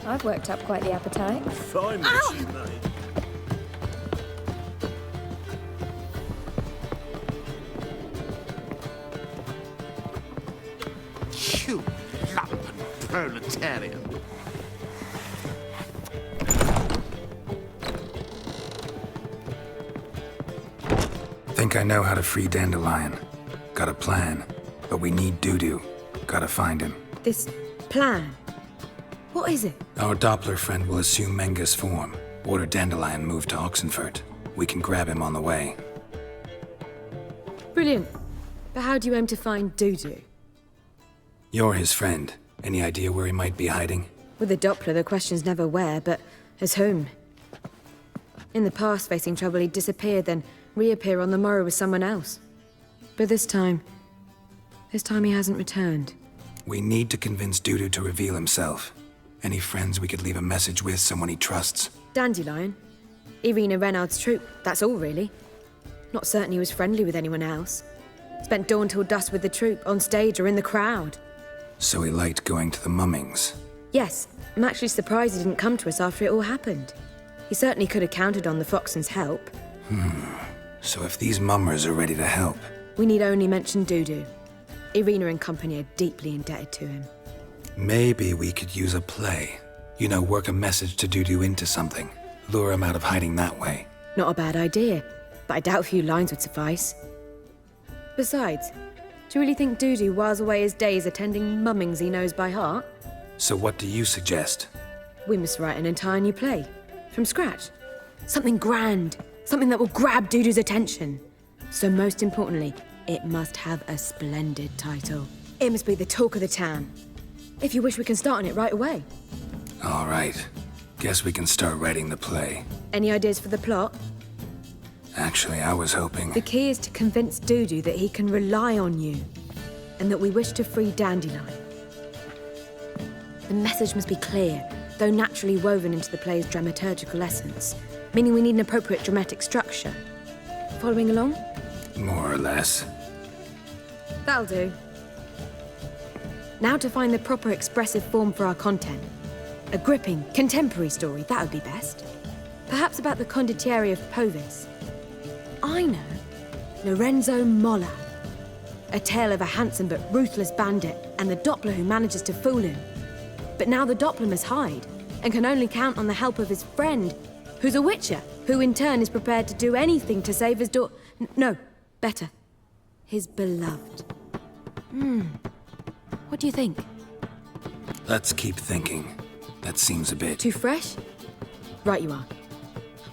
I've worked up quite the appetite. Fine, Mrs. May. You lumpen proletarian. Think I know how to free Dandelion. Got a plan, but we need Dudu. Gotta find him. This plan? What is it? Our Doppler friend will assume Menga's form. Order Dandelion moved to Oxenfurt. We can grab him on the way. Brilliant. But how do you aim to find Dudu? You're his friend. Any idea where he might be hiding? With the Doppler, the question's never where, but as whom. In the past, facing trouble, he'd disappear, then reappear on the morrow with someone else. But this time he hasn't returned. We need to convince Dudu to reveal himself. Any friends we could leave a message with, someone he trusts? Dandelion. Irina Renard's troop, that's all really. Not certain he was friendly with anyone else. Spent dawn till dusk with the troop, on stage or in the crowd. So he liked going to the mummings. Yes, I'm actually surprised he didn't come to us after it all happened. He certainly could have counted on the Foxen's help. So if these mummers are ready to help... We need only mention Dudu. Irina and company are deeply indebted to him. Maybe we could use a play. You know, work a message to Dudu into something. Lure him out of hiding that way. Not a bad idea, but I doubt a few lines would suffice. Besides, do you really think Dudu whiles away his days attending mummings he knows by heart? So what do you suggest? We must write an entire new play. From scratch. Something grand. Something that will grab Dudu's attention. So most importantly, it must have a splendid title. It must be the talk of the town. If you wish, we can start on it right away. All right. Guess we can start writing the play. Any ideas for the plot? Actually, I was hoping... The key is to convince Dudu that he can rely on you, and that we wish to free Dandelion. The message must be clear, though naturally woven into the play's dramaturgical essence, meaning we need an appropriate dramatic structure. Following along? More or less. That'll do. Now to find the proper expressive form for our content. A gripping, contemporary story, that would be best. Perhaps about the condottieri of Povis. I know. Lorenzo Molla. A tale of a handsome but ruthless bandit and the Doppler who manages to fool him. But now the Doppler must hide and can only count on the help of his friend, who's a witcher, who in turn is prepared to do anything to save his no, better. His beloved. What do you think? Let's keep thinking. That seems a bit... Too fresh? Right you are.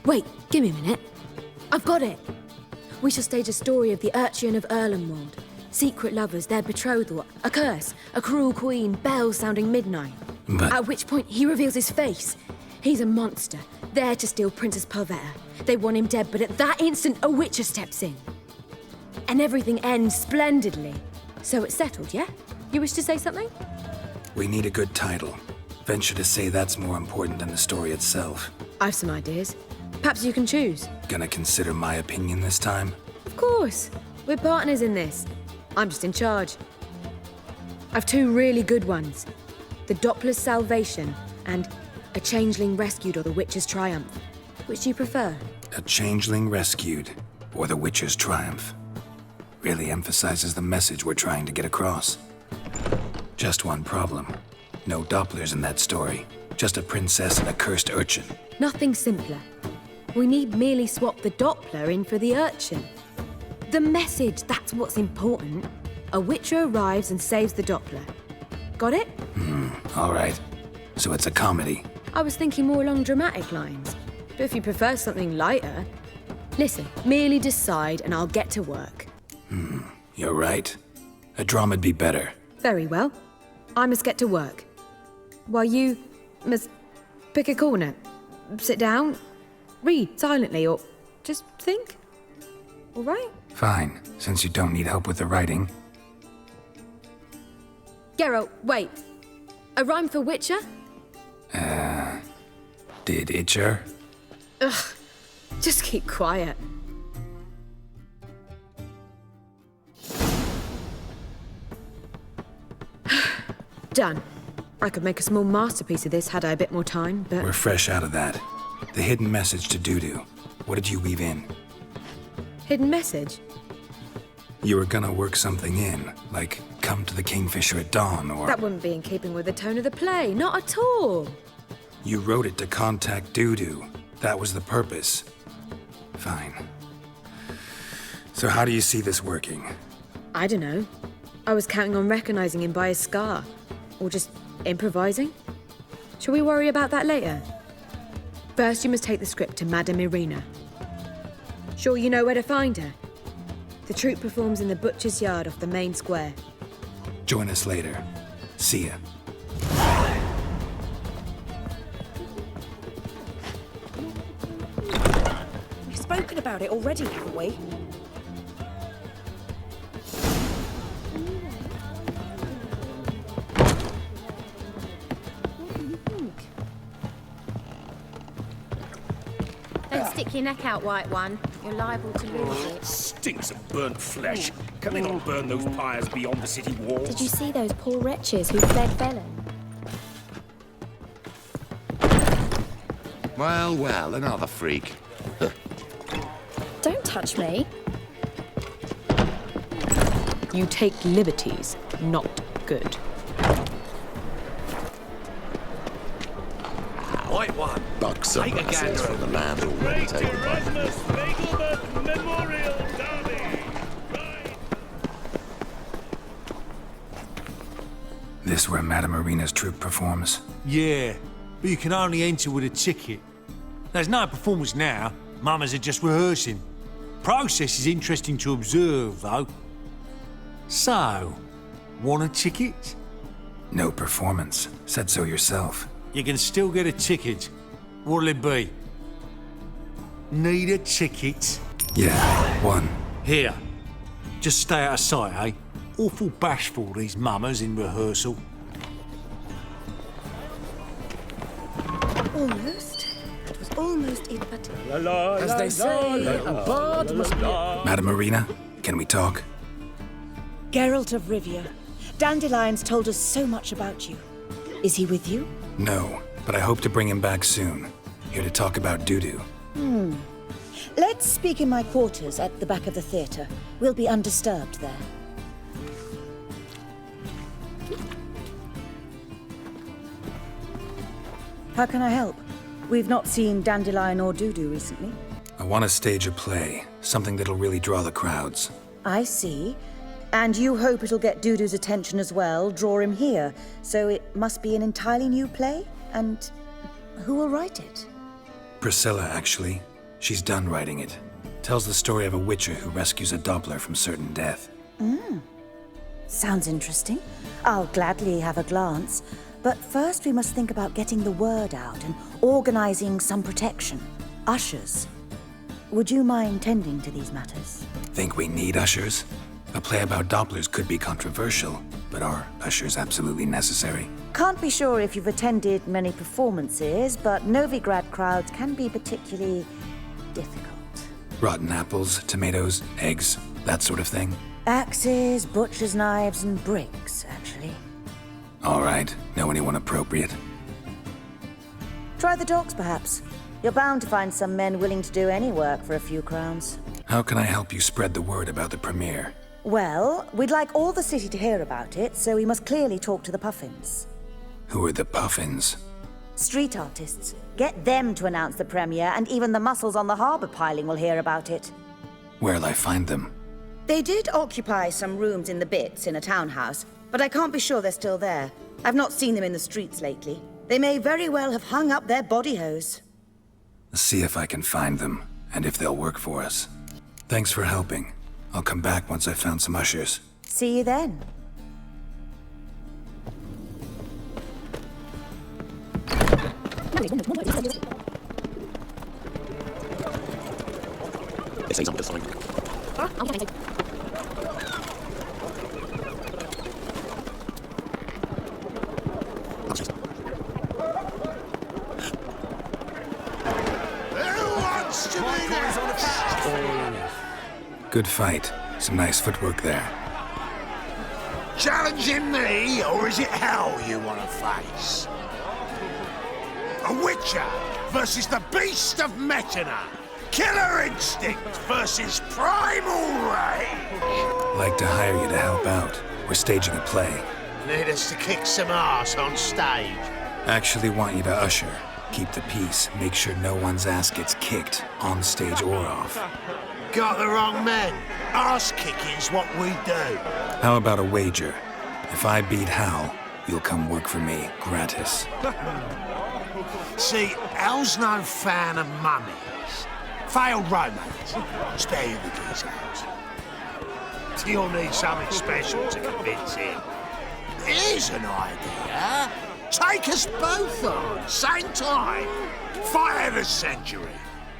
Wait, give me a minute. I've got it! We shall stage a story of the Urchin of Erlenwald. Secret lovers, their betrothal, a curse, a cruel queen, bells sounding midnight. But... At which point he reveals his face. He's a monster, there to steal Princess Pavetta. They want him dead, but at that instant a witcher steps in. And everything ends splendidly. So it's settled, yeah? You wish to say something? We need a good title. Venture to say that's more important than the story itself. I've some ideas. Perhaps you can choose. Gonna consider my opinion this time? Of course. We're partners in this. I'm just in charge. I've two really good ones. The Doppler's Salvation and A Changeling Rescued or The Witcher's Triumph. Which do you prefer? A Changeling Rescued or The Witcher's Triumph. Really emphasizes the message we're trying to get across. Just one problem. No Dopplers in that story. Just a princess and a cursed urchin. Nothing simpler. We need merely swap the Doppler in for the urchin. The message, that's what's important. A witcher arrives and saves the Doppler. Got it? All right. So it's a comedy. I was thinking more along dramatic lines. But if you prefer something lighter... Listen, merely decide and I'll get to work. You're right. A drama'd be better. Very well. I must get to work. While you must pick a corner, sit down, read silently, or just think. All right? Fine, since you don't need help with the writing. Geralt, wait. A rhyme for Witcher? Did Itcher? Ugh, just keep quiet. Done. I could make a small masterpiece of this had I a bit more time, but... We're fresh out of that. The hidden message to Dudu. What did you weave in? Hidden message? You were gonna work something in, like come to the Kingfisher at dawn, or... That wouldn't be in keeping with the tone of the play, not at all. You wrote it to contact Dudu. That was the purpose. Fine. So how do you see this working? I don't know. I was counting on recognizing him by his scar. Or just improvising. Shall we worry about that later? First, you must take the script to Madame Irina. Sure you know where to find her? The troupe performs in the butcher's yard off the main square. Join us later. See ya. We've spoken about it already, haven't we? Don't stick your neck out, White One. You're liable to lose it. Stinks of burnt flesh. Can they not burn those pyres beyond the city walls? Did you see those poor wretches who fled felon? Well, well, another freak. Don't touch me. You take liberties, not good. White One. Bucks and blessings from the land already taken by Memorial Derby. This where Madame Irina's troupe performs? Yeah, but you can only enter with a ticket. There's no performance now. Mamas are just rehearsing. Process is interesting to observe, though. So, want a ticket? No performance. Said so yourself. You can still get a ticket. What'll it be? Need a ticket? Yeah, one. Here. Just stay out of sight, eh? Awful bashful, these mamas in rehearsal. Almost. It was almost it, but... As they say, a bard must be... Madame Irina, can we talk? Geralt of Rivia. Dandelion's told us so much about you. Is he with you? No, but I hope to bring him back soon. Here to talk about Dudu. Let's speak in my quarters at the back of the theatre. We'll be undisturbed there. How can I help? We've not seen Dandelion or Dudu recently. I want to stage a play, something that'll really draw the crowds. I see. And you hope it'll get Dudu's attention as well, draw him here. So it must be an entirely new play? And who will write it? Priscilla, actually. She's done writing it. Tells the story of a witcher who rescues a Doppler from certain death. Sounds interesting. I'll gladly have a glance. But first we must think about getting the word out and organizing some protection. Ushers. Would you mind tending to these matters? Think we need ushers? A play about Dopplers could be controversial, but are ushers absolutely necessary? Can't be sure if you've attended many performances, but Novigrad crowds can be particularly difficult. Rotten apples, tomatoes, eggs, that sort of thing? Axes, butcher's knives, and bricks, actually. All right. Know anyone appropriate? Try the dogs, perhaps. You're bound to find some men willing to do any work for a few crowns. How can I help you spread the word about the premiere? Well, we'd like all the city to hear about it, so we must clearly talk to the Puffins. Who are the Puffins? Street artists. Get them to announce the premiere, and even the mussels on the harbour piling will hear about it. Where'll I find them? They did occupy some rooms in the Bits in a townhouse, but I can't be sure they're still there. I've not seen them in the streets lately. They may very well have hung up their body hose. See if I can find them, and if they'll work for us. Thanks for helping. I'll come back once I've found some ushers. See you then. They say something to sign. Good fight. Some nice footwork there. Challenging me, or is it hell you want to face? A Witcher versus the Beast of Metina. Killer instinct versus primal rage. Like to hire you to help out. We're staging a play. Need us to kick some ass on stage. Actually want you to usher. Keep the peace. Make sure no one's ass gets kicked, on stage or off. Got the wrong man. Ass kicking's what we do. How about a wager? If I beat Hal, you'll come work for me, gratis. See, Hal's no fan of mummies. Failed romance. Spare you the details. You'll need something special to convince him. Here's an idea. Take us both on, same time. Fight of the century.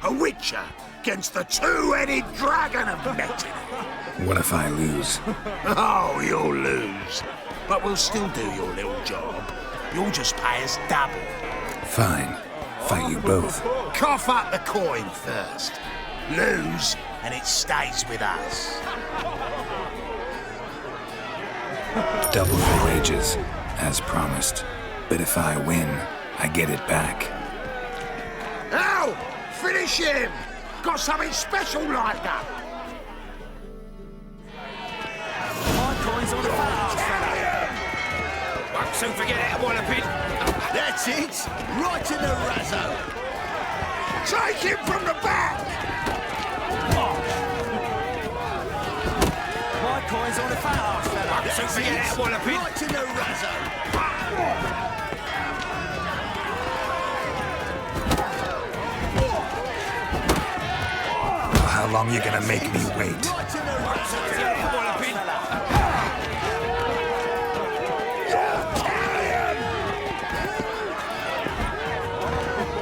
A Witcher against the two-headed dragon of Metina. What if I lose? Oh, you'll lose. But we'll still do your little job. You'll just pay us double. Fine. Fight you both. Cough up the coin first. Lose, and it stays with us. Double the wages, as promised. But if I win, I get it back. Now, finish him! Got something special lined up. My coin's on the fat fella. Won't soon forget that walloping. That's it. Right in the razzo. Take him from the back. My coin's on the fat fella. Won't soon forget that walloping. Right in the razzo. How long you gonna make me wait?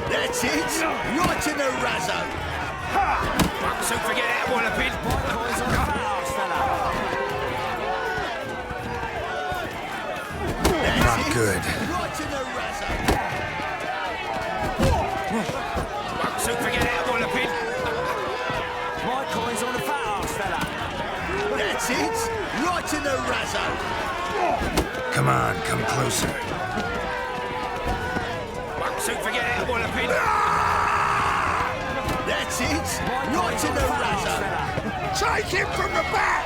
That's it. Right in the razzo. Won't soon forget that walloping. My coin's on the fat fella. Not good. Right in the razzo. Won't soon forget that walloping. My coin's on the fat fella. That's it. Right in the razzo. Come on, come closer. Won't soon forget that walloping. That's it. Right in the razzo. Take him from the back.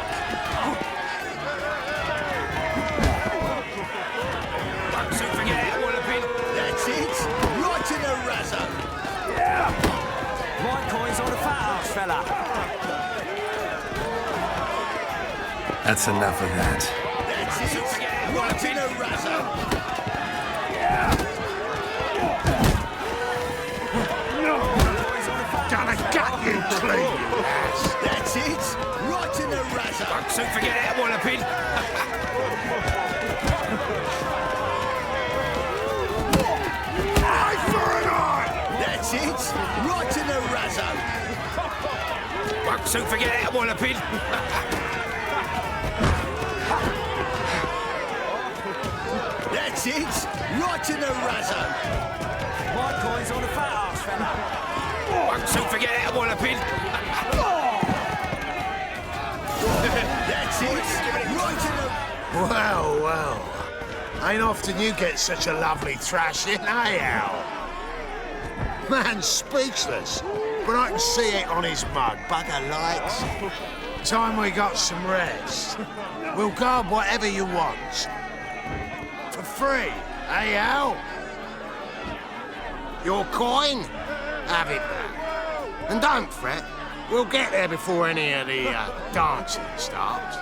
Won't soon forget that walloping. That's it. Right in the razzo. My coin's on the fat fella. That's enough of that. That's it. Right in the razzo. Gonna gut you clean, you ass. That's it. Right in the razzo. Won't soon forget that walloping. Eye for an eye. That's it. Right in the razzo. Won't soon forget that walloping. That's it. Right in the razzo. My coin's on the fat fella. Won't soon forget that walloping. That's it. Right in the... Well, well. Ain't often you get such a lovely thrashing, eh, Al? Man's speechless, but I can see it on his mug. Bugger likes. Time we got some rest. We'll guard whatever you want. For free, eh, Al? Your coin? Have it back. And don't fret, we'll get there before any of the dancing starts.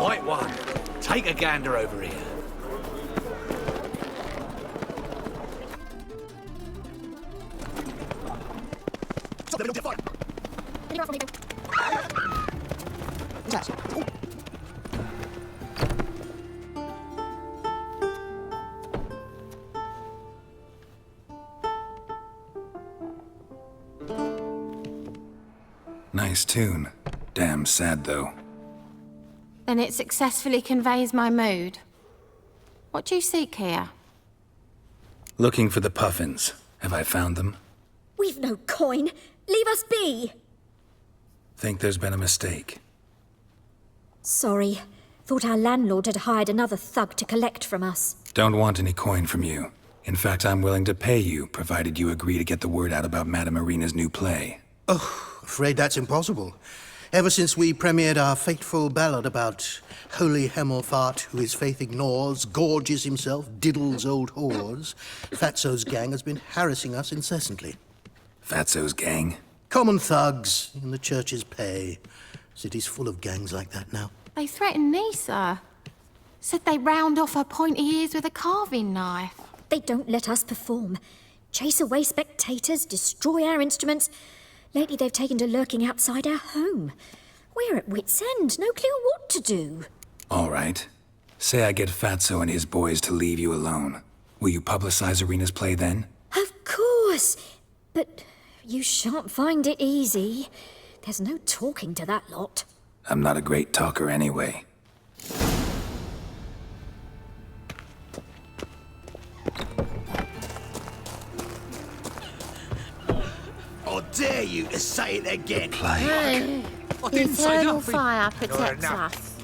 White one, take a gander over here. Nice tune. Damn sad, though. Then it successfully conveys my mood. What do you seek here? Looking for the puffins. Have I found them? We've no coin. Leave us be. Think there's been a mistake. Sorry. Thought our landlord had hired another thug to collect from us. Don't want any coin from you. In fact, I'm willing to pay you, provided you agree to get the word out about Madame Marina's new play. Oh, afraid that's impossible. Ever since we premiered our fateful ballad about holy Hemmelfart, who his faith ignores, gorges himself, diddles old whores, Fatso's gang has been harassing us incessantly. Fatso's gang? Common thugs in the church's pay. City's full of gangs like that now. They threatened me, sir. Said they round off her pointy ears with a carving knife. They don't let us perform. Chase away spectators, destroy our instruments. Lately they've taken to lurking outside our home. We're at wit's end, no clue what to do. All right. Say I get Fatso and his boys to leave you alone. Will you publicize Arena's play then? Of course. But you shan't find it easy. There's no talking to that lot. I'm not a great talker anyway. I dare you to say it again. Hey, I the didn't say eternal nothing. fire protects enough. us.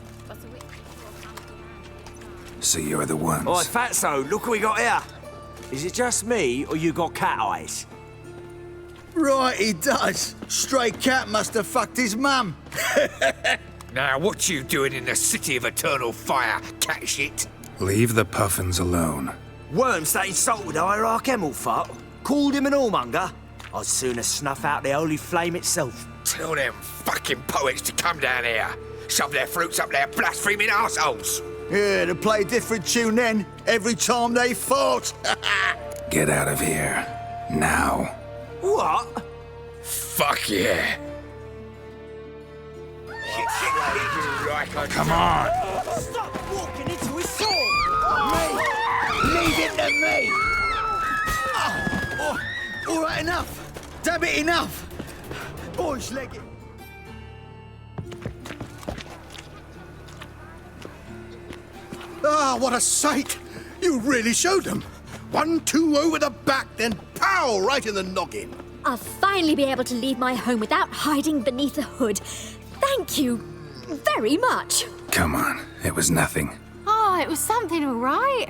So you're the ones. Oi, Fatso, look what we got here. Is it just me, or you got cat eyes? Right, he does. Stray cat must have fucked his mum. Now, what you doing in the city of eternal fire, cat shit? Leave the puffins alone. Worms that insulted Hierarch Hemmelfart, called him an whoremonger. I'd sooner snuff out the holy flame itself. Tell them fucking poets to come down here. Shove their fruits up their blaspheming arseholes. Yeah, to play a different tune then, every time they fought. Get out of here. Now. What? Fuck yeah. Come on. Stop walking into his sword. Me? Leave it to me. All right, enough. Damn it, enough. Boys, leg it. Ah, what a sight! You really showed them. 1-2 over the back, then pow, right in the noggin. I'll finally be able to leave my home without hiding beneath a hood. Thank you very much. Come on, it was nothing. Oh, it was something, all right.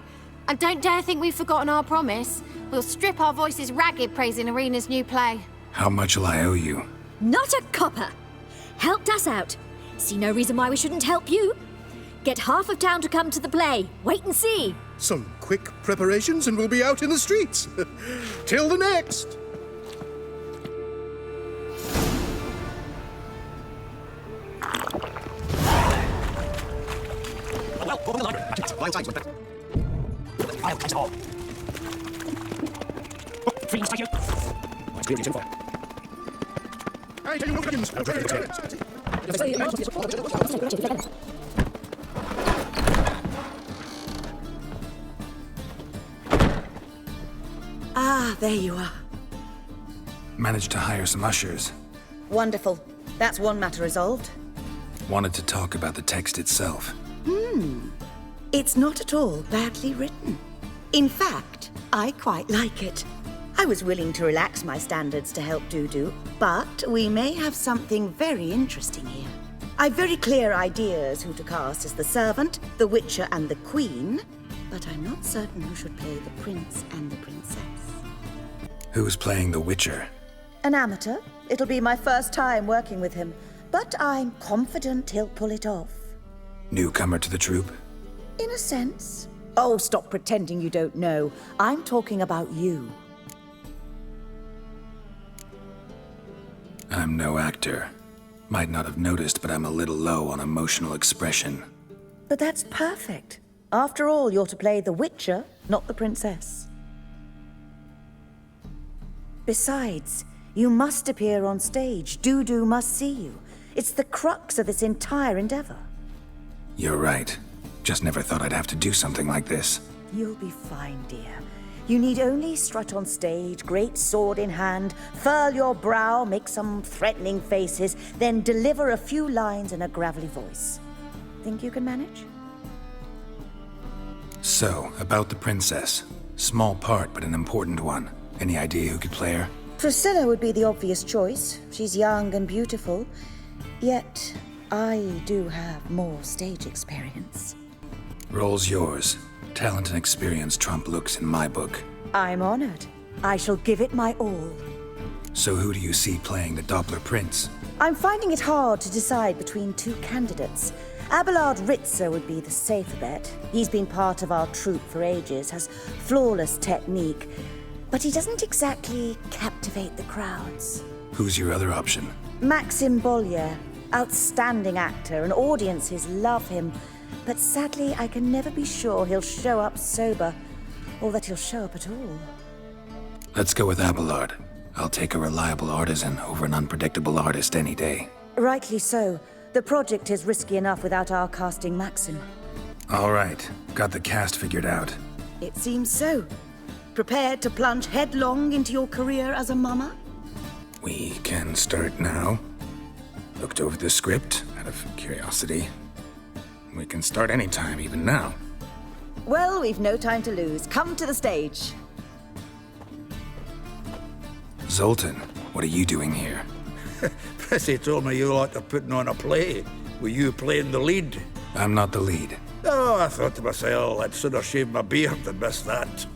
And don't dare think we've forgotten our promise. We'll strip our voices ragged praising Arena's new play. How much will I owe you? Not a copper. Helped us out. See no reason why we shouldn't help you. Get half of town to come to the play. Wait and see. Some quick preparations and we'll be out in the streets. Till the next. Ah, there you are. Managed to hire some ushers. Wonderful. That's one matter resolved. Wanted to talk about the text itself. It's not at all badly written. In fact, I quite like it. I was willing to relax my standards to help Dudu, but we may have something very interesting here. I've very clear ideas who to cast as the servant, the witcher, and the queen, but I'm not certain who should play the prince and the princess. Who's playing the Witcher? An amateur. It'll be my first time working with him, but I'm confident he'll pull it off. Newcomer to the troupe? In a sense. Oh, stop pretending you don't know. I'm talking about you. I'm no actor. Might not have noticed, but I'm a little low on emotional expression. But that's perfect. After all, you're to play the Witcher, not the princess. Besides, you must appear on stage. Dudu must see you. It's the crux of this entire endeavor. You're right. Just never thought I'd have to do something like this. You'll be fine, dear. You need only strut on stage, great sword in hand, furl your brow, make some threatening faces, then deliver a few lines in a gravelly voice. Think you can manage? So, about the princess. Small part, but an important one. Any idea who could play her? Priscilla would be the obvious choice. She's young and beautiful. Yet, I do have more stage experience. Role's yours. Talent and experience trump looks in my book. I'm honored. I shall give it my all. So who do you see playing the Doppler Prince? I'm finding it hard to decide between two candidates. Abelard Ritzer would be the safer bet. He's been part of our troupe for ages, has flawless technique, but he doesn't exactly captivate the crowds. Who's your other option? Maxim Bollier, outstanding actor, and audiences love him. But sadly, I can never be sure he'll show up sober, or that he'll show up at all. Let's go with Abelard. I'll take a reliable artisan over an unpredictable artist any day. Rightly so. The project is risky enough without our casting Maxim. All right. Got the cast figured out. It seems so. Prepared to plunge headlong into your career as a mama? We can start now. Looked over the script out of curiosity. We can start anytime, even now. Well, we've no time to lose. Come to the stage. Zoltan, what are you doing here? Prissy told me you like to putting on a play. Were you playing the lead? I'm not the lead. Oh, I thought to myself, I'd sooner shave my beard than miss that.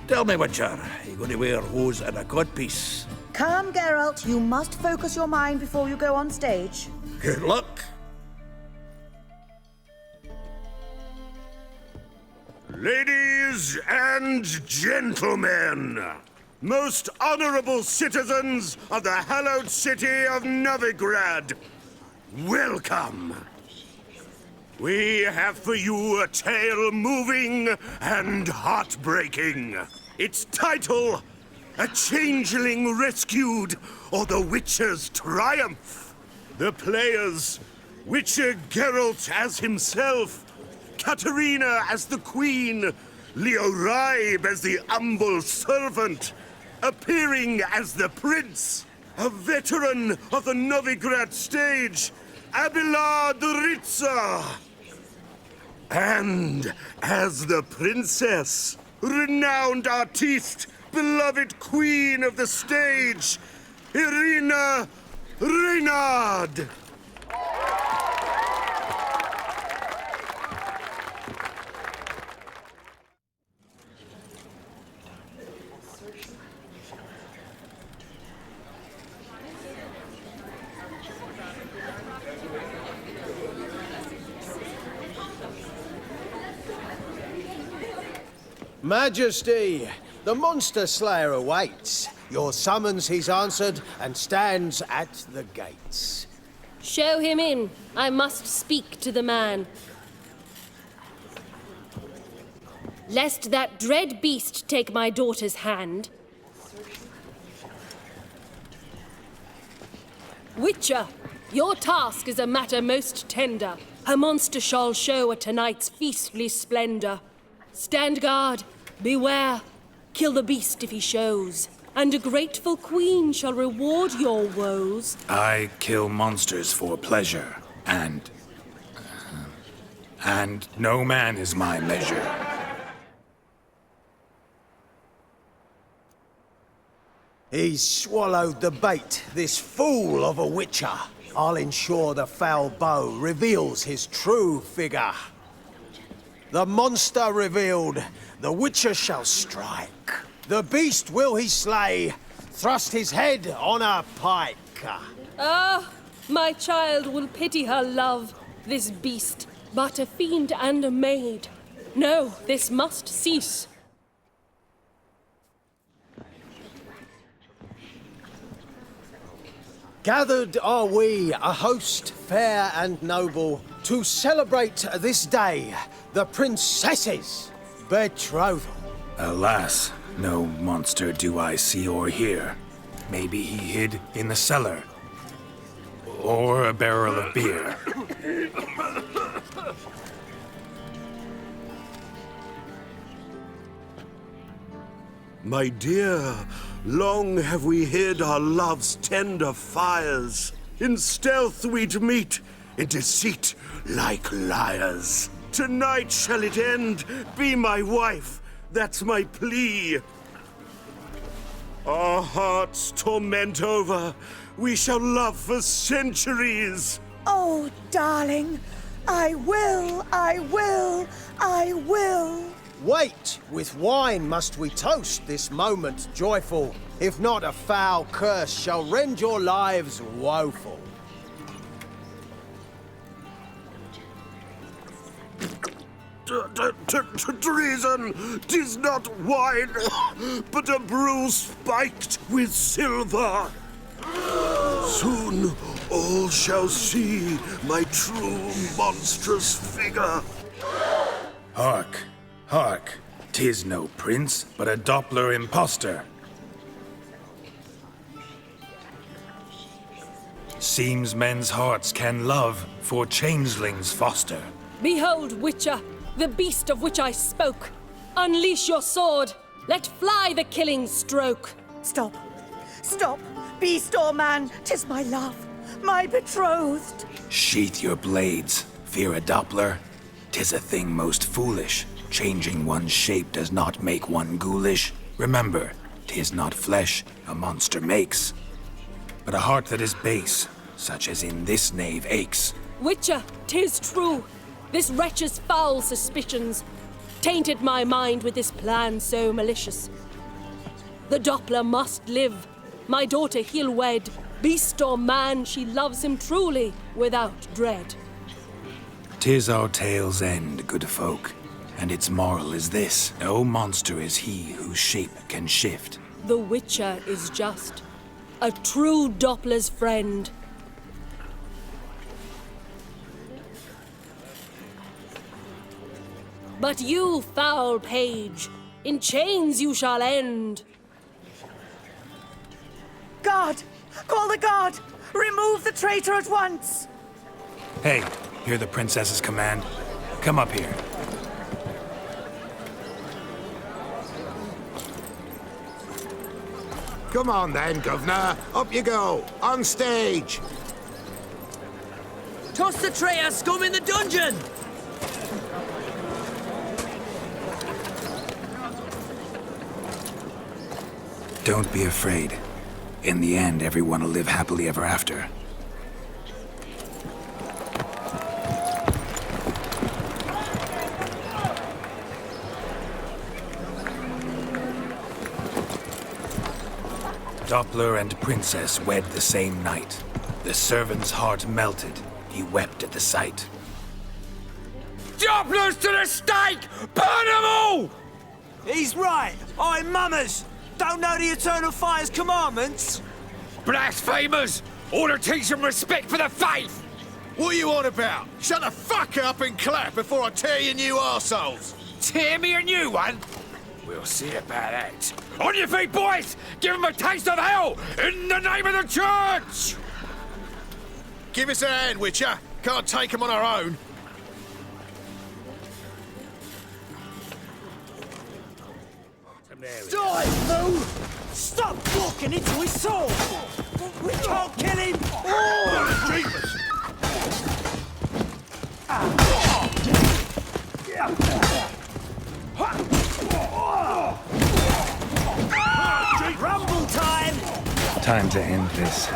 Tell me, Witcher, are you going to wear hose and a codpiece? Calm, Geralt. You must focus your mind before you go on stage. Good luck. Ladies and gentlemen, most honorable citizens of the hallowed city of Novigrad, welcome. We have for you a tale moving and heartbreaking. Its title, A Changeling Rescued, or The Witcher's Triumph. The players, Witcher Geralt as himself, Katerina as the Queen, Leo Raib as the humble servant, appearing as the Prince, a veteran of the Novigrad stage, Abelard Ritzer. And as the Princess, renowned artiste, beloved Queen of the stage, Irina Reynard. Majesty, the monster slayer awaits. Your summons he's answered and stands at the gates. Show him in. I must speak to the man. Lest that dread beast take my daughter's hand. Witcher, your task is a matter most tender. A monster shall show at tonight's feastly splendor. Stand guard, beware, kill the beast if he shows, and a grateful queen shall reward your woes. I kill monsters for pleasure, and no man is my measure. He's swallowed the bait, this fool of a witcher. I'll ensure the foul bow reveals his true figure. The monster revealed, the witcher shall strike. The beast will he slay, thrust his head on a pike. Ah, my child will pity her love, this beast, but a fiend and a maid. No, this must cease. Gathered are we, a host fair and noble, to celebrate this day, the princess's betrothal. Alas, no monster do I see or hear. Maybe he hid in the cellar. Or a barrel of beer. My dear, long have we hid our love's tender fires. In stealth we'd meet, in deceit like liars. Tonight shall it end, be my wife, That's my plea. Our hearts torment over. We shall love for centuries. Oh, darling, I will, I will, I will. Wait, with wine must we toast this moment joyful. If not, a foul curse shall rend your lives woeful. Treason! 'Tis not wine, but a brew spiked with silver. Soon all shall see my true monstrous figure. Hark, hark. 'Tis no prince, but a Doppler impostor. Seems men's hearts can love, for changelings foster. Behold, Witcher, the beast of which I spoke. Unleash your sword. Let fly the killing stroke. Stop. Stop. Beast or man, 'tis my love, my betrothed. Sheath your blades, fear a Doppler. 'Tis a thing most foolish. Changing one's shape does not make one ghoulish. Remember, 'tis not flesh a monster makes, but a heart that is base, such as in this knave aches. Witcher, 'tis true. This wretch's foul suspicions tainted my mind with this plan so malicious. The Doppler must live. My daughter he'll wed. Beast or man, she loves him truly, without dread. 'Tis our tale's end, good folk, and its moral is this: no monster is he whose shape can shift. The Witcher is just a true Doppler's friend. But you, foul page, in chains you shall end. Guard! Call the guard! Remove the traitor at once! Hey, hear the princess's command? Come up here. Come on then, Governor. Up you go. On stage. Toss the traitor scum in the dungeon! Don't be afraid. In the end, everyone will live happily ever after. Doppler and princess wed the same night. The servant's heart melted. He wept at the sight. Dopplers to the stake! Burn them all! He's right. I'm mummers. Don't know the Eternal Fire's commandments? Blasphemers! Ought to teach them respect for the faith! What are you on about? Shut the fuck up and clap before I tear you new arseholes! Tear me a new one? We'll see about that. On your feet, boys! Give them a taste of hell in the name of the church! Give us a hand, Witcher. Can't take them on our own. Die, fool! Stop walking into his sword! We can't kill him! Rumble time! Time to end this.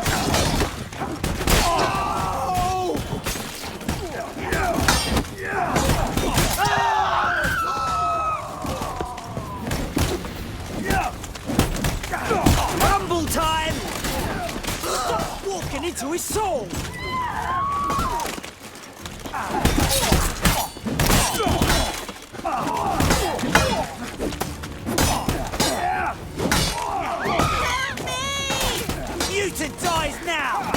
Rumble time! Stop walking into his sword! Mutant dies now!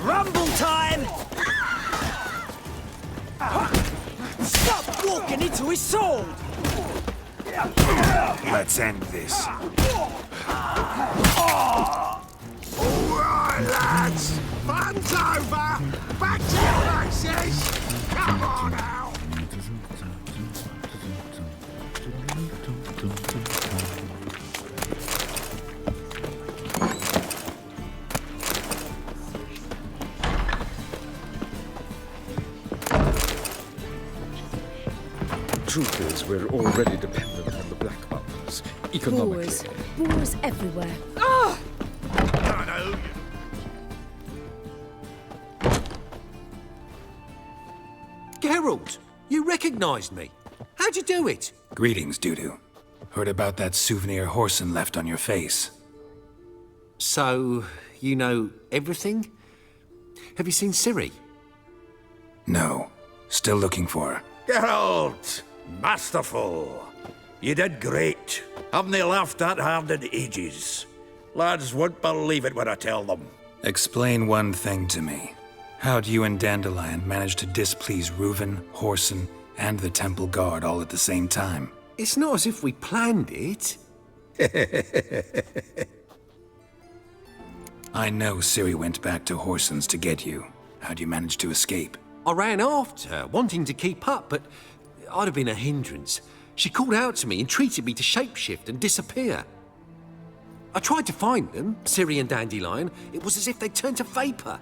Rumble time! Stop walking into his sword! Let's end this. Alright, lads. Fun's over. Back to your places. Come on out. truth is, we're already dependent on the Black Mountains, economically. Boars everywhere. Geralt, you recognized me. How'd you do it? Greetings, Dudu. Heard about that souvenir Horson left on your face. So, you know everything? Have you seen Ciri? No. Still looking for her. Geralt! Masterful! You did great. Haven't they laughed that hard in ages? Lads won't believe it when I tell them. Explain one thing to me. How'd you and Dandelion manage to displease Reuven, Horson, and the Temple Guard all at the same time? It's not as if we planned it. I know Ciri went back to Horson's to get you. How'd you manage to escape? I ran after her, wanting to keep up, but I'd have been a hindrance. She called out to me and treated me to shapeshift and disappear. I tried to find them, Ciri and Dandelion. It was as if they'd turned to vapour.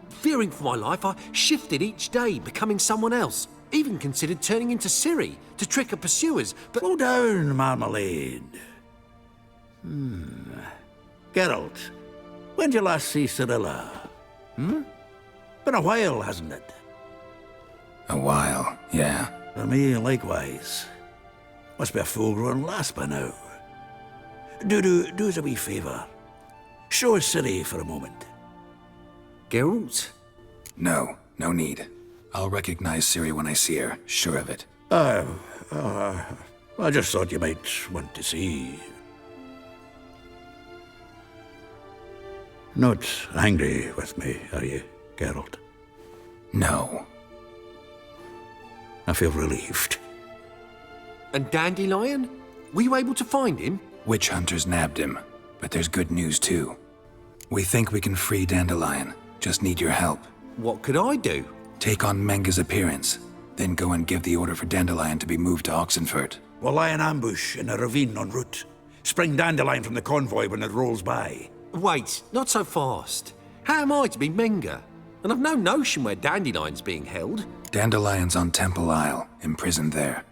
Fearing for my life, I shifted each day, becoming someone else. Even considered turning into Ciri to trick her pursuers, but... Slow down, Marmalade. Geralt, when did you last see Cirilla? Been a while, hasn't it? A while, yeah. For me, likewise. Must be a full-grown lass by now. Do us a wee favour. Show us Ciri for a moment. Geralt? No need. I'll recognize Ciri when I see her, sure of it. I just thought you might want to see. Not angry with me, are you, Geralt? No. I feel relieved. And Dandelion? Were you able to find him? Witch hunters nabbed him, but there's good news too. We think we can free Dandelion. Just need your help. What could I do? Take on Menga's appearance, then go and give the order for Dandelion to be moved to Oxenfurt. We'll lie in ambush in a ravine en route. Spring Dandelion from the convoy when it rolls by. Wait, not so fast. How am I to be Menga? And I've no notion where Dandelion's being held. Dandelion's on Temple Isle, imprisoned there.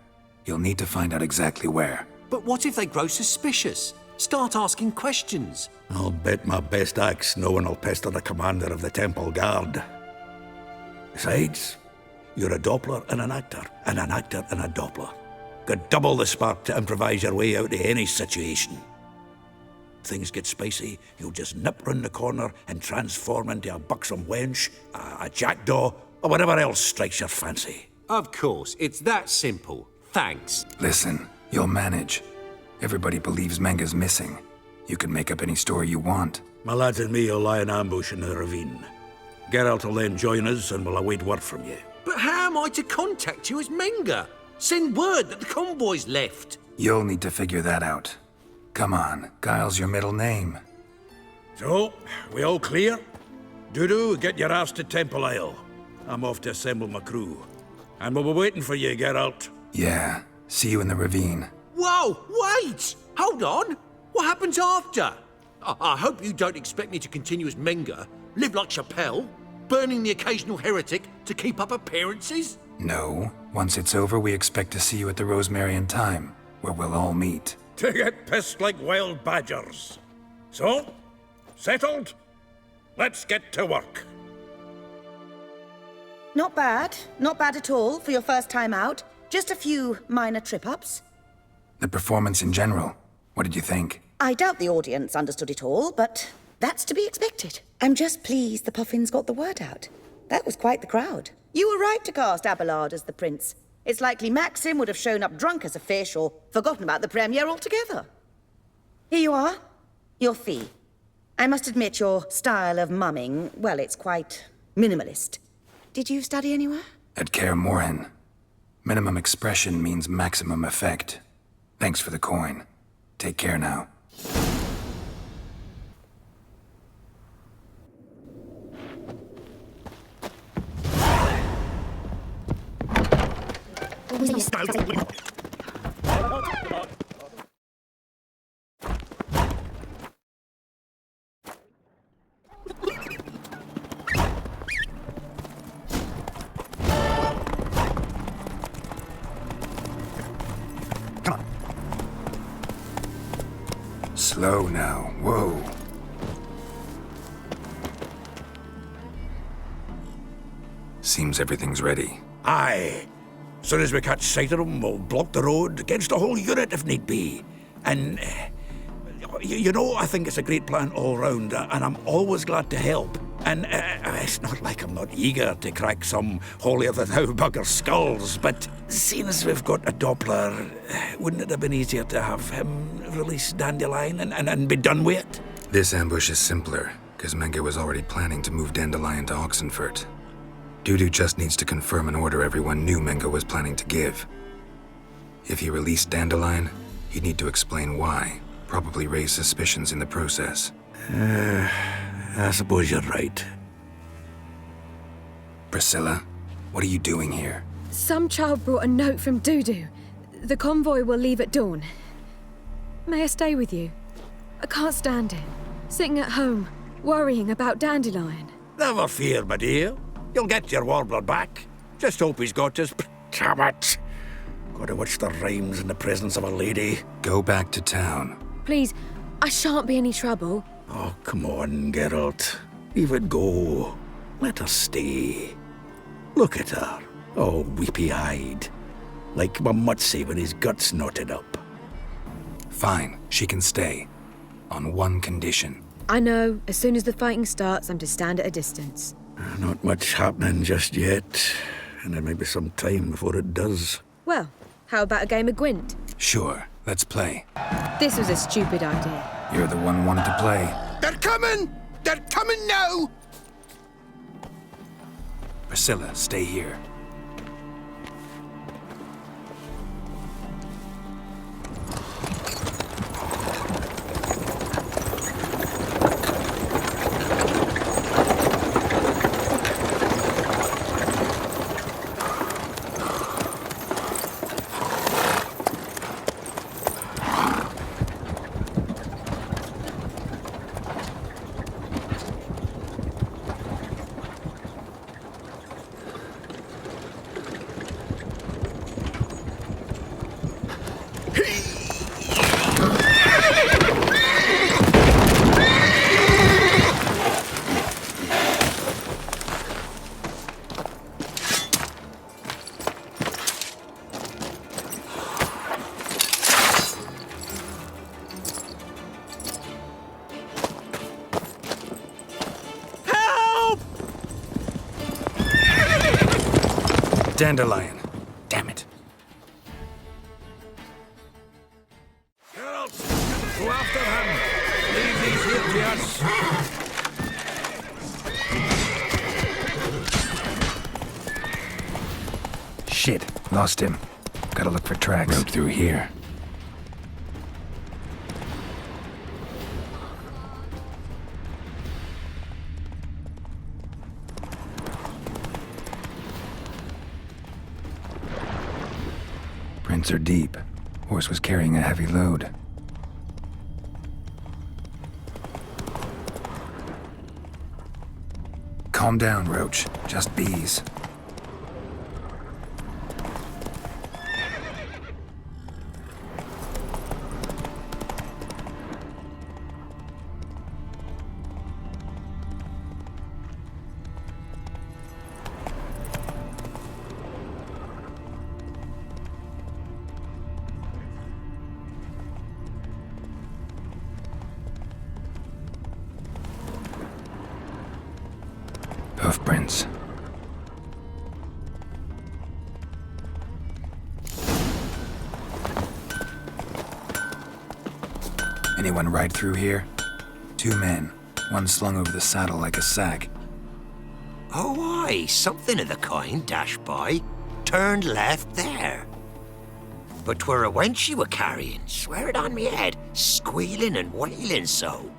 You'll need to find out exactly where. But what if they grow suspicious? Start asking questions. I'll bet my best axe no one will pester the commander of the Temple Guard. Besides, you're a Doppler and an actor and a Doppler. Got double the spark to improvise your way out of any situation. Things get spicy, you'll just nip round the corner and transform into a buxom wench, a jackdaw, or whatever else strikes your fancy. Of course, it's that simple. Thanks. Listen, you'll manage. Everybody believes Menga's missing. You can make up any story you want. My lads and me will lie in ambush in the ravine. Geralt will then join us and we'll await word from you. But how am I to contact you as Menga? Send word that the convoy's left. You'll need to figure that out. Come on, Guile's your middle name. So, we all clear? Dudu, get your ass to Temple Isle. I'm off to assemble my crew. And we'll be waiting for you, Geralt. Yeah, see you in the ravine. Whoa, wait! Hold on! What happens after? I hope you don't expect me to continue as Menga, live like Chappelle, burning the occasional heretic to keep up appearances? No. Once it's over, we expect to see you at the Rosemary in Time, where we'll all meet. To get pissed like wild badgers. So, settled? Let's get to work. Not bad. Not bad at all for your first time out. Just a few minor trip-ups. The performance in general, what did you think? I doubt the audience understood it all, but that's to be expected. I'm just pleased the Puffins got the word out. That was quite the crowd. You were right to cast Abelard as the prince. It's likely Maxim would have shown up drunk as a fish or forgotten about the premiere altogether. Here you are. Your fee. I must admit your style of mumming, well, it's quite minimalist. Did you study anywhere? At Kaer Morhen. Minimum expression means maximum effect. Thanks for the coin. Take care now. Slow now. Whoa. Seems everything's ready. Aye. Soon as we catch sight of them, we'll block the road against the whole unit if need be. And, you know, I think it's a great plan all round, and I'm always glad to help. And it's not like I'm not eager to crack some holier-than-thou bugger's skulls, but seeing as we've got a Doppler, wouldn't it have been easier to have him release Dandelion and be done with it? This ambush is simpler, because Menge was already planning to move Dandelion to Oxenfurt. Dudu just needs to confirm an order everyone knew Menge was planning to give. If he released Dandelion, he'd need to explain why, probably raise suspicions in the process. I suppose you're right. Priscilla, what are you doing here? Some child brought a note from Dudu. The convoy will leave at dawn. May I stay with you? I can't stand it. Sitting at home, worrying about Dandelion. Never fear, my dear. You'll get your warbler back. Just hope he's got his... Damn it. Gotta watch the rhymes in the presence of a lady. Go back to town. Please, I shan't be any trouble. Oh, come on, Geralt. Leave it go. Let her stay. Look at her, all weepy-eyed. Like my Mutsy with his guts knotted up. Fine, she can stay. On one condition. I know, as soon as the fighting starts, I'm to stand at a distance. Not much happening just yet. And there may be some time before it does. Well, how about a game of Gwent? Sure, let's play. This was a stupid idea. You're the one wanted to play. They're coming! They're coming now! Priscilla, stay here. Dandelion. Damn it. Geralt, go after him. Leave these here to us. Shit, lost him. Gotta look for tracks. Road through here. Prints are deep. Horse was carrying a heavy load. Calm down, Roach. Just bees. Hoofprints. Anyone ride through here? 2 men. One slung over the saddle like a sack. Oh, aye, something of the kind dashed by. Turned left there. But 'twere a wench you were carrying, swear it on me head, squealing and wailing so.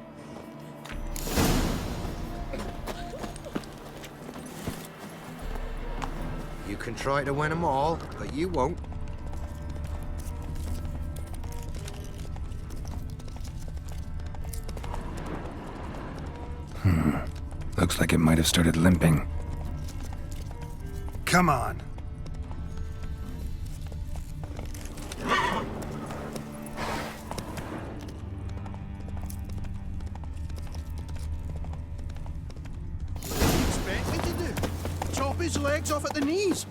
You can try to win them all, but you won't. Looks like it might have started limping. Come on. his legs off at the knees.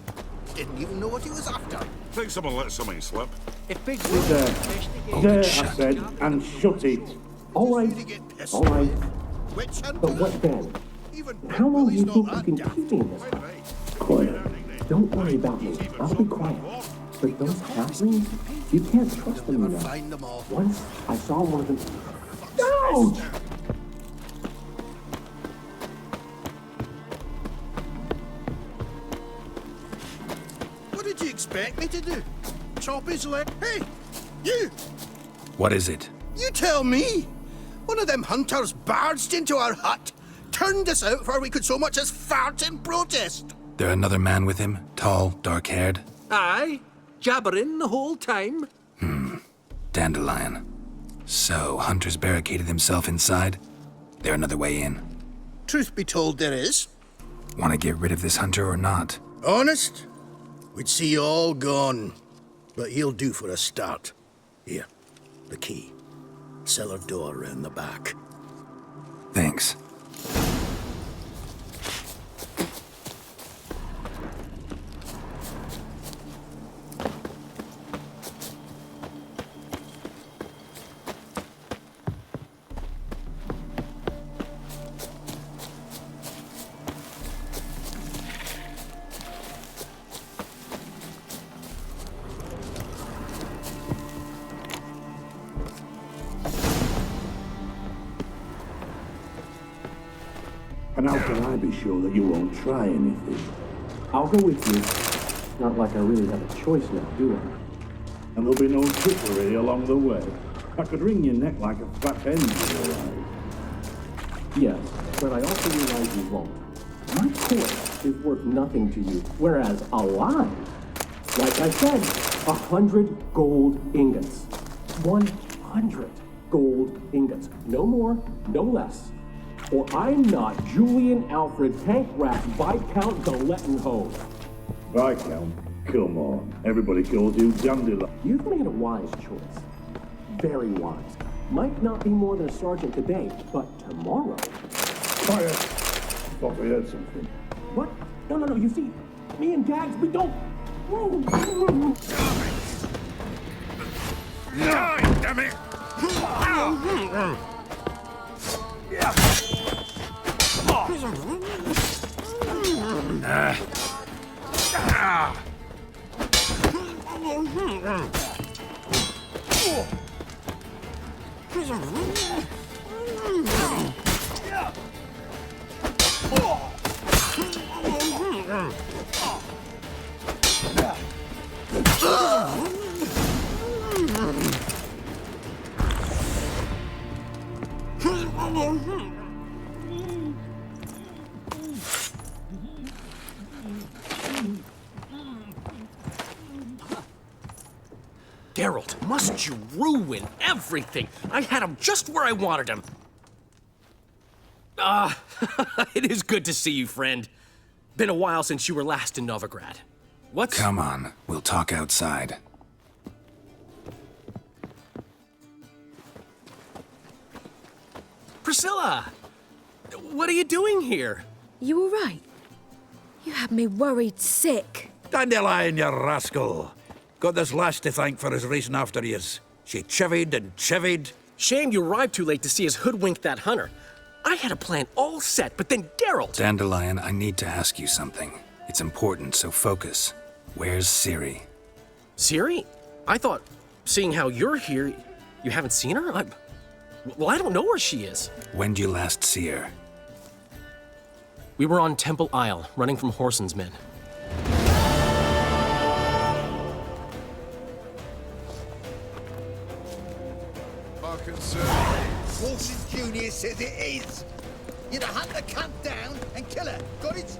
Didn't even know what he was after. Think someone let something slip. If Biggs was there, I said, and shut it. All right, all right. But what then? How long do you think you can keep doing this? Quiet. Don't worry about me. I'll be quiet. But those halflings, you can't trust them, you know. Once I saw one of them. Ouch! What did you expect me to do? Chop his leg? Hey, you! What is it? You tell me! One of them hunters barged into our hut, turned us out before we could so much as fart in protest. There another man with him? Tall, dark-haired? Aye. Jabbering the whole time. Dandelion. So, Hunter's barricaded himself inside? There another way in? Truth be told, there is. Want to get rid of this Hunter or not? Honest? We'd see you all gone. But he'll do for a start. Here, the key. Cellar door round the back. Thanks. And how can I be sure that you won't try anything? I'll go with you. Not like I really have a choice now, do I? And there'll be no trickery along the way. I could wring your neck like a fat hen if you alive. Yes, but I also realize you won't. My corpse is worth nothing to you, whereas alive, like I said, 100 gold ingots. 100 gold ingots. No more, no less. Or I'm not Julian Alfred Tank Rat Viscount Galettenhove. Viscount? Come on. Everybody calls you Dandelion. You've made a wise choice. Very wise. Might not be more than a sergeant today, but tomorrow. Quiet. Thought we heard something. What? No. You see, me and Gags, we don't. Die, damn it! Geralt, must you ruin everything? I had him just where I wanted him. It is good to see you, friend. Been a while since you were last in Novigrad. What's... Come on, we'll talk outside. Priscilla! What are you doing here? You all right? You had me worried sick. Dandelion, you rascal. Got this lass to thank for his racing after yous. She chivied and chivied. Shame you arrived too late to see us hoodwink that hunter. I had a plan all set, but then Geralt... Dandelion, I need to ask you something. It's important, so focus. Where's Ciri? Ciri? I thought, seeing how you're here, you haven't seen her? Well, I don't know where she is. When'd you last see her? We were on Temple Isle, running from Whoreson's men. Whoreson Jr. says it is. You're to hunt the cunt down and kill her. Got it?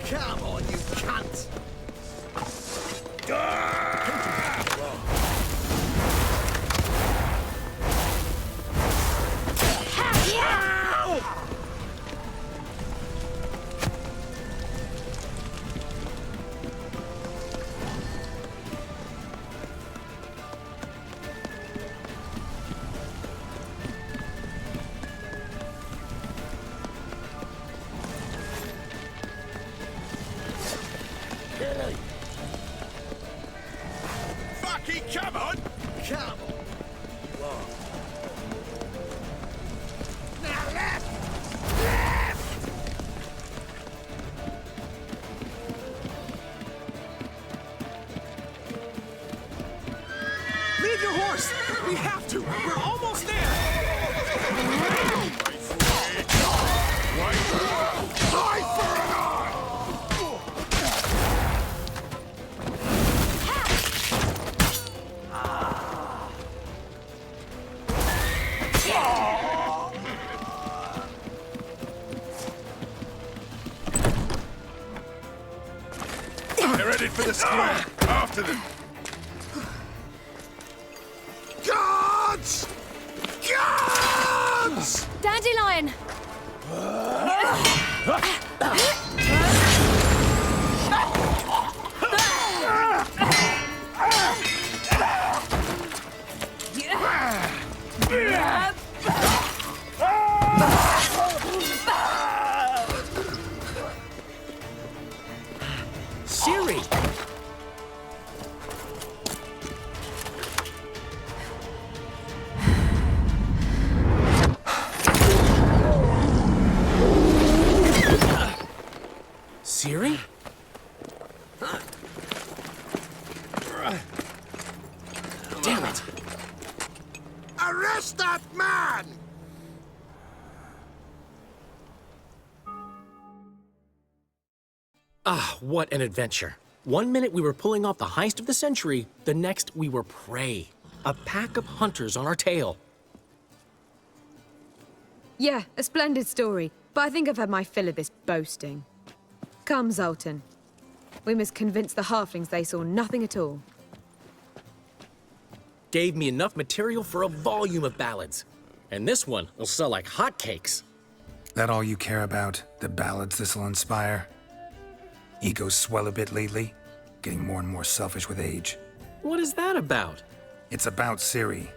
Come on, you cunt. Come on! Come on. Whoa. Now left! Left! Leave your horse! We have to! We're almost there! Eye for an eye! They're headed for the square. After them. Guards! Guards! Dandelion! Siri! Siri? Damn it! Arrest that man! Ah, what an adventure. 1 minute we were pulling off the heist of the century, the next we were prey. A pack of hunters on our tail. Yeah, a splendid story, but I think I've had my fill of this boasting. Come, Zoltan. We must convince the halflings they saw nothing at all. Gave me enough material for a volume of ballads. And this one will sell like hotcakes. That all you care about? The ballads this'll inspire? Egos swell a bit lately, getting more and more selfish with age. What is that about? It's about Ciri.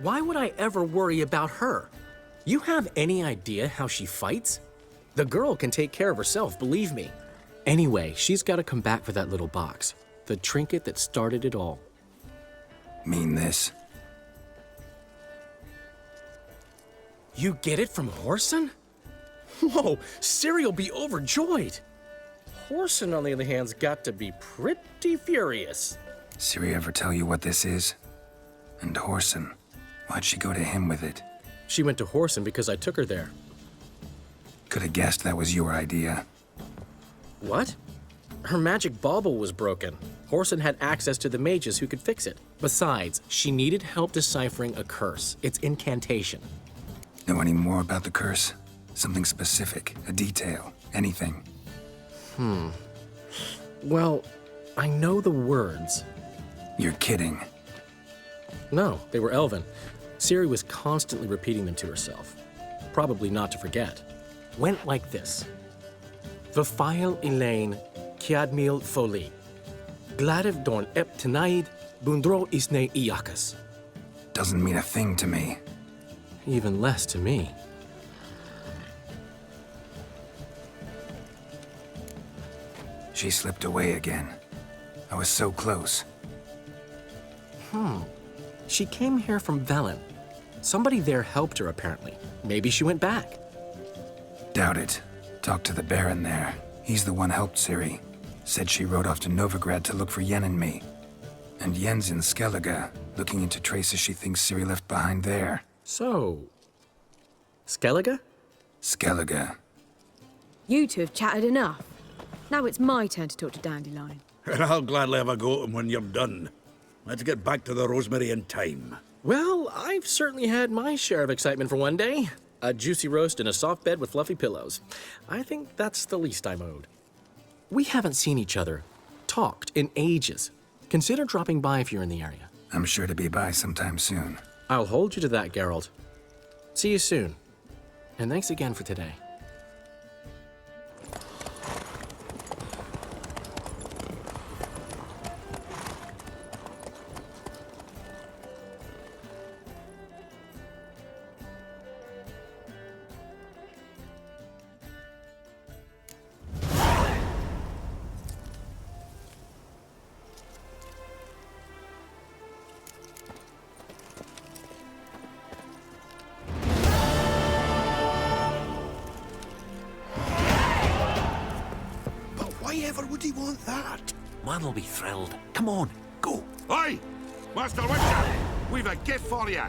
Why would I ever worry about her? You have any idea how she fights? The girl can take care of herself, believe me. Anyway, she's got to come back for that little box. The trinket that started it all. Mean this? You get it from Whoreson? Whoa, Ciri'll be overjoyed. Whoreson, on the other hand's got to be pretty furious. Ciri ever tell you what this is? And Whoreson, why'd she go to him with it? She went to Whoreson because I took her there. Could have guessed that was your idea. What? Her magic bauble was broken. Whoreson had access to the mages who could fix it. Besides, she needed help deciphering a curse. It's incantation. Know any more about the curse? Something specific, a detail, anything? Well, I know the words. You're kidding. No, they were Elven. Ciri was constantly repeating them to herself. Probably not to forget. Went like this. Vafail Elaine, Kiadmil Foli. Gladev Dorn Ep Tenaid, Bundro Isne Iakas. Doesn't mean a thing to me. Even less to me. She slipped away again. I was so close. She came here from Velen. Somebody there helped her, apparently. Maybe she went back. Doubt it. Talked to the Baron there. He's the one helped Ciri. Said she rode off to Novigrad to look for Yen and me. And Yen's in Skellige, looking into traces she thinks Ciri left behind there. So... Skellige? Skellige. You two have chatted enough. Now it's my turn to talk to Dandelion. And I'll gladly have a go at him when you're done. Let's get back to the Rosemary in time. Well, I've certainly had my share of excitement for one day. A juicy roast and a soft bed with fluffy pillows. I think that's the least I'm owed. We haven't seen each other, talked in ages. Consider dropping by if you're in the area. I'm sure to be by sometime soon. I'll hold you to that, Geralt. See you soon. And thanks again for today. for would he want that? Man will be thrilled. Come on, go. Aye! Master Witcher, we've a gift for you.